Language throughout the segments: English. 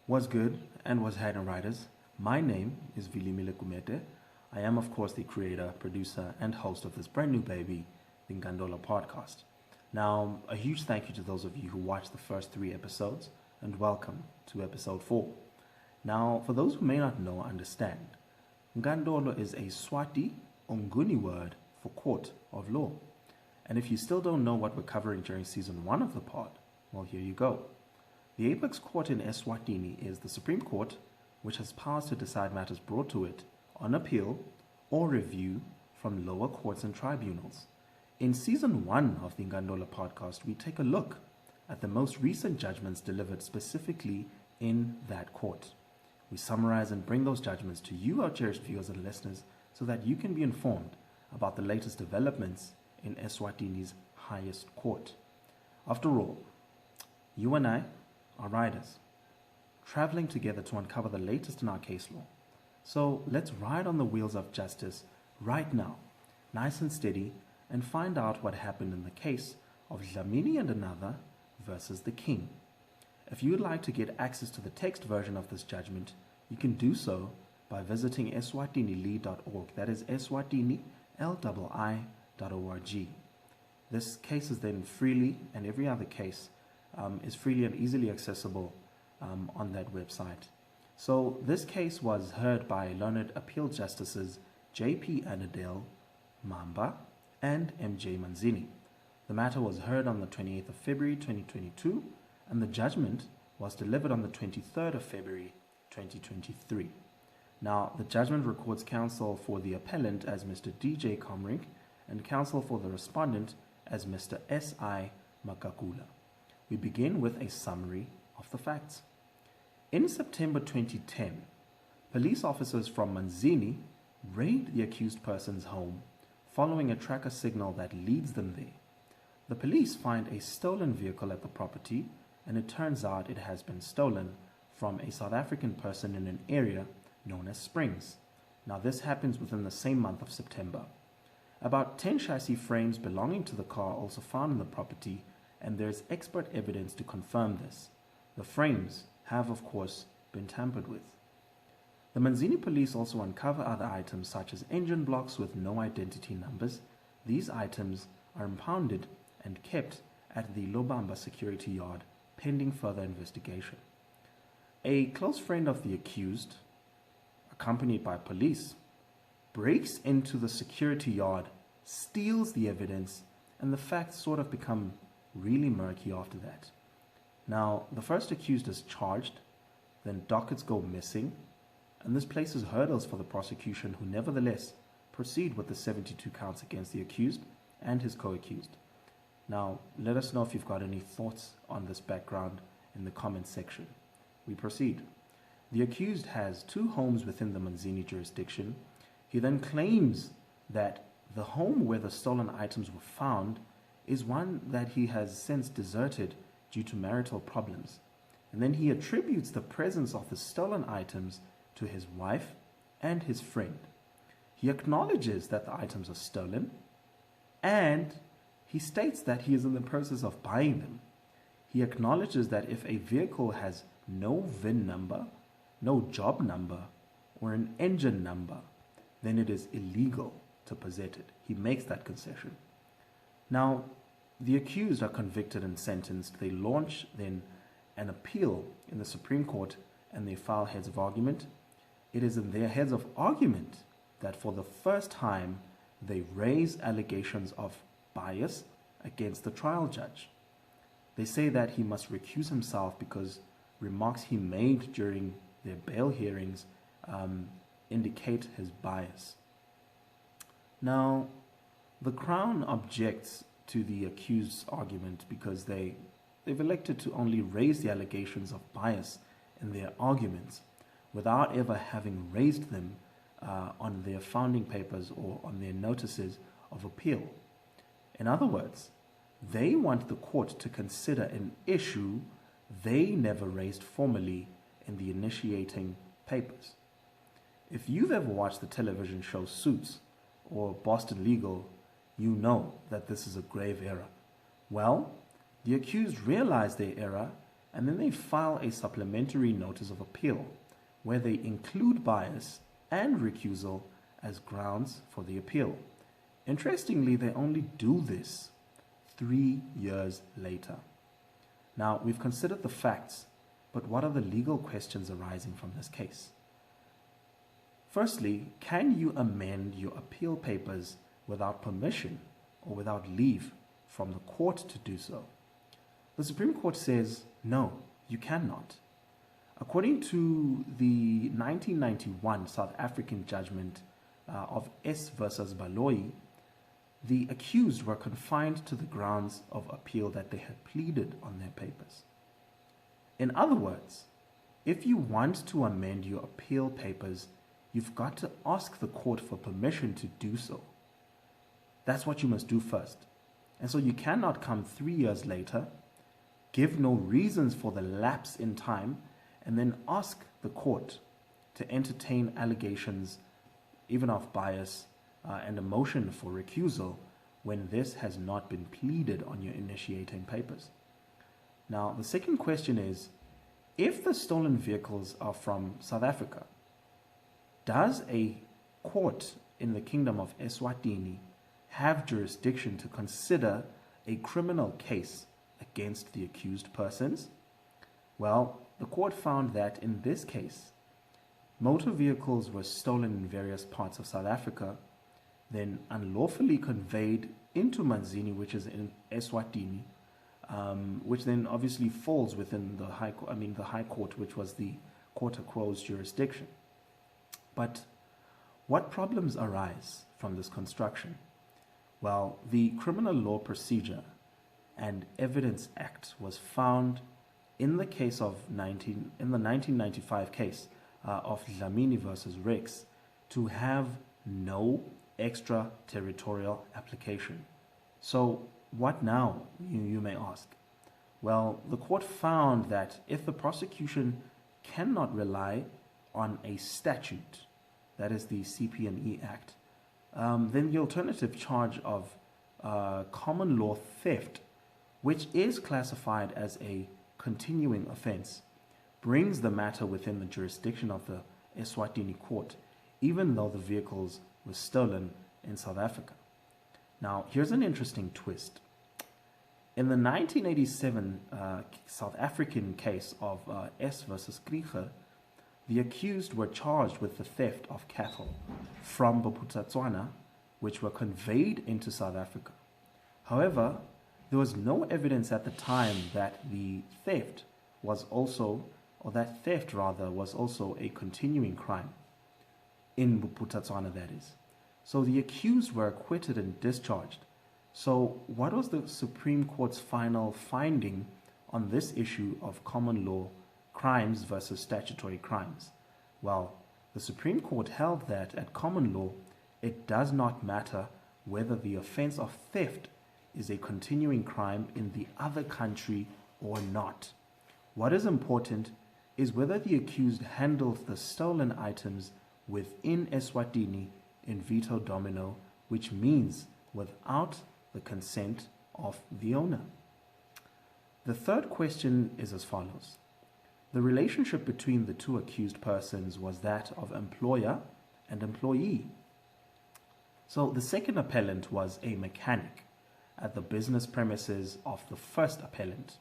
Was good and was had writers. My name is Dlamini Another. I am, of course, the creator, producer, and host of this brand new baby, the nkantolo podcast. Now, a huge thank you to those of you who watched the first 3 episodes, and welcome to episode 4. Now, for those who may not know or understand, nkantolo is a Swati Onguni word for court of law. And if you still don't know what we're covering during season 1 of the pod, well, here you go. The apex court in Eswatini is the Supreme Court, which has powers to decide matters brought to it on appeal or review from lower courts and tribunals. In season 1 of the nkantolo podcast, we take a look at the most recent judgments delivered specifically in that court. We summarize and bring those judgments to you, our cherished viewers and listeners, so that you can be informed about the latest developments in Eswatini's highest court. After all, you and I are riders, traveling together to uncover the latest in our case law. So let's ride on the wheels of justice right now, nice and steady, and find out what happened in the case of Dlamini Another versus the King. If you would like to get access to the text version of this judgment, you can do so by visiting eswatinili.org. That is eswatinili.org. This case is then freely, and every other case is freely and easily accessible on that website. So this case was heard by learned appeal justices J.P. Annandale, Mamba, and M.J. Manzini. The matter was heard on the 28th of February 2022, and the judgment was delivered on the 23rd of February 2023. Now, the judgment records counsel for the appellant as Mr. D.J. Comrink and counsel for the respondent as Mr. S.I. Makakula. We begin with a summary of the facts. In September 2010, police officers from Manzini raid the accused person's home following a tracker signal that leads them there. The police find a stolen vehicle at the property, and it turns out it has been stolen from a South African person in an area known as Springs. Now, this happens within the same month of September. About 10 chassis frames belonging to the car are also found in the property, and there is expert evidence to confirm this. The frames have, of course, been tampered with. The Manzini police also uncover other items such as engine blocks with no identity numbers. These items are impounded and kept at the Lobamba security yard pending further investigation. A close friend of the accused, accompanied by police, breaks into the security yard, steals the evidence, and the facts sort of become really murky after that. Now, the first accused is charged, then dockets go missing, and this places hurdles for the prosecution, who nevertheless proceed with the 72 counts against the accused and his co-accused. Now, let us know if you've got any thoughts on this background in the comments section. We proceed. The accused has 2 homes within the Manzini jurisdiction. He then claims that the home where the stolen items were found is one that he has since deserted due to marital problems. And then he attributes the presence of the stolen items to his wife and his friend. He acknowledges that the items are stolen, and he states that he is in the process of buying them. He acknowledges that if a vehicle has no VIN number, no job number, or an engine number, then it is illegal to possess it. He makes that concession. Now, the accused are convicted and sentenced. They launch then an appeal in the Supreme Court, and they file heads of argument. It is in their heads of argument that for the first time they raise allegations of bias against the trial judge. They say that he must recuse himself because remarks he made during their bail hearings indicate his bias. Now, the Crown objects to the accused's argument because they've elected to only raise the allegations of bias in their arguments without ever having raised them on their founding papers or on their notices of appeal. In other words, they want the court to consider an issue they never raised formally in the initiating papers. If you've ever watched the television show Suits or Boston Legal, you know that this is a grave error. Well, the accused realized their error and then they file a supplementary notice of appeal where they include bias and recusal as grounds for the appeal. Interestingly, they only do this 3 years later. Now, we've considered the facts, but what are the legal questions arising from this case? Firstly, can you amend your appeal papers without permission or without leave from the court to do so? The Supreme Court says, no, you cannot. According to the 1991 South African judgment of S versus Baloyi, the accused were confined to the grounds of appeal that they had pleaded on their papers. In other words, if you want to amend your appeal papers, you've got to ask the court for permission to do so. That's what you must do first. And so you cannot come 3 years later, give no reasons for the lapse in time, and then ask the court to entertain allegations, even of bias, and a motion for recusal when this has not been pleaded on your initiating papers. Now, the second question is, if the stolen vehicles are from South Africa, does a court in the Kingdom of Eswatini have jurisdiction to consider a criminal case against the accused persons? Well, the court found that in this case, motor vehicles were stolen in various parts of South Africa, then unlawfully conveyed into Manzini, which is in Eswatini, which then obviously falls within the High Court, which was the Court of Quo's jurisdiction. But what problems arise from this construction? Well, the Criminal Law Procedure and Evidence Act was found in the case of in the 1995 case of Dlamini versus Rex to have no extraterritorial application. So what now, you may ask? Well, the court found that if the prosecution cannot rely on a statute, that is the CP&E Act, then the alternative charge of common law theft, which is classified as a continuing offense, brings the matter within the jurisdiction of the Eswatini court, even though the vehicles were stolen in South Africa. Now, here's an interesting twist. In the 1987 South African case of S versus Krieger, the accused were charged with the theft of cattle from Bophuthatswana, which were conveyed into South Africa. However, there was no evidence at the time that the theft was also, or that theft rather, was also a continuing crime in Bophuthatswana, that is. So the accused were acquitted and discharged. So what was the Supreme Court's final finding on this issue of common law crimes versus statutory crimes? Well, the Supreme Court held that at common law, it does not matter whether the offense of theft is a continuing crime in the other country or not. What is important is whether the accused handled the stolen items within Eswatini in vito domino, which means without the consent of the owner. The third question is as follows. The relationship between the two accused persons was that of employer and employee. So the second appellant was a mechanic at the business premises of the first appellant.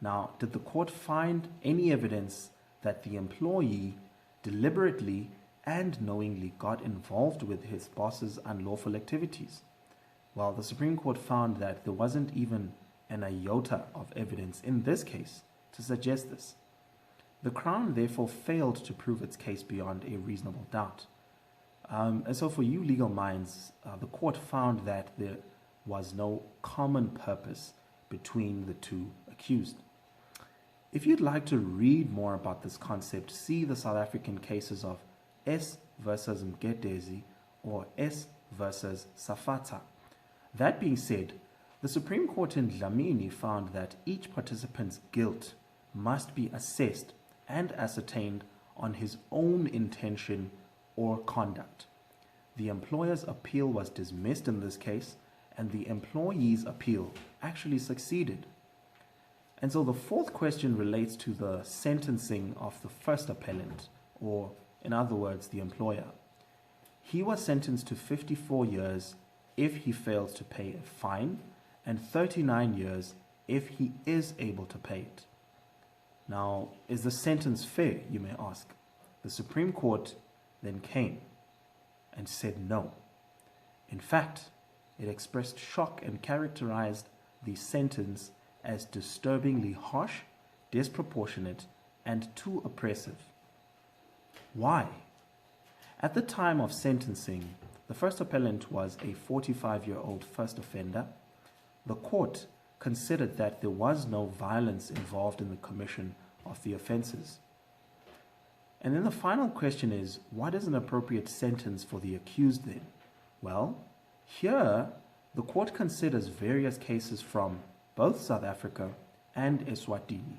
Now, did the court find any evidence that the employee deliberately and knowingly got involved with his boss's unlawful activities? Well, the Supreme Court found that there wasn't even an iota of evidence in this case to suggest this. The Crown therefore failed to prove its case beyond a reasonable doubt. And so for you legal minds, the court found that there was no common purpose between the two accused. If you'd like to read more about this concept, see the South African cases of S versus Mgedezi or S versus Safata. That being said, the Supreme Court in Dlamini found that each participant's guilt must be assessed and ascertained on his own intention or conduct. The employer's appeal was dismissed in this case, and the employee's appeal actually succeeded. And so the fourth question relates to the sentencing of the first appellant, or in other words, the employer. He was sentenced to 54 years if he fails to pay a fine and 39 years if he is able to pay it. Now, is the sentence fair, you may ask? The Supreme Court then came and said no. In fact, it expressed shock and characterized the sentence as disturbingly harsh, disproportionate, and too oppressive. Why? At the time of sentencing, the first appellant was a 45-year-old first offender. The court considered that there was no violence involved in the commission of the offenses. And then the final question is, what is an appropriate sentence for the accused then? Well, here the court considers various cases from both South Africa and Eswatini.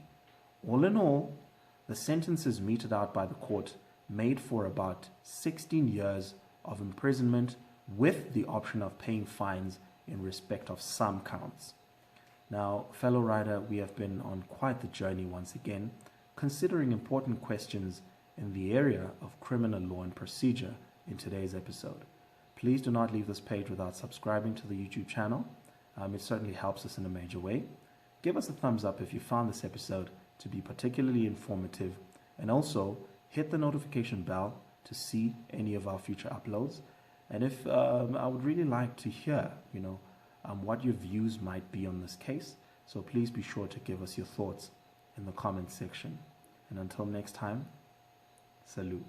All in all, the sentences meted out by the court made for about 16 years of imprisonment with the option of paying fines in respect of some counts. Now, fellow rider, we have been on quite the journey once again, considering important questions in the area of criminal law and procedure in today's episode. Please do not leave this page without subscribing to the YouTube channel. It certainly helps us in a major way. Give us a thumbs up if you found this episode to be particularly informative, and also hit the notification bell to see any of our future uploads. And if I would really like to hear, what your views might be on this case. So please be sure to give us your thoughts in the comment section. And until next time, salute.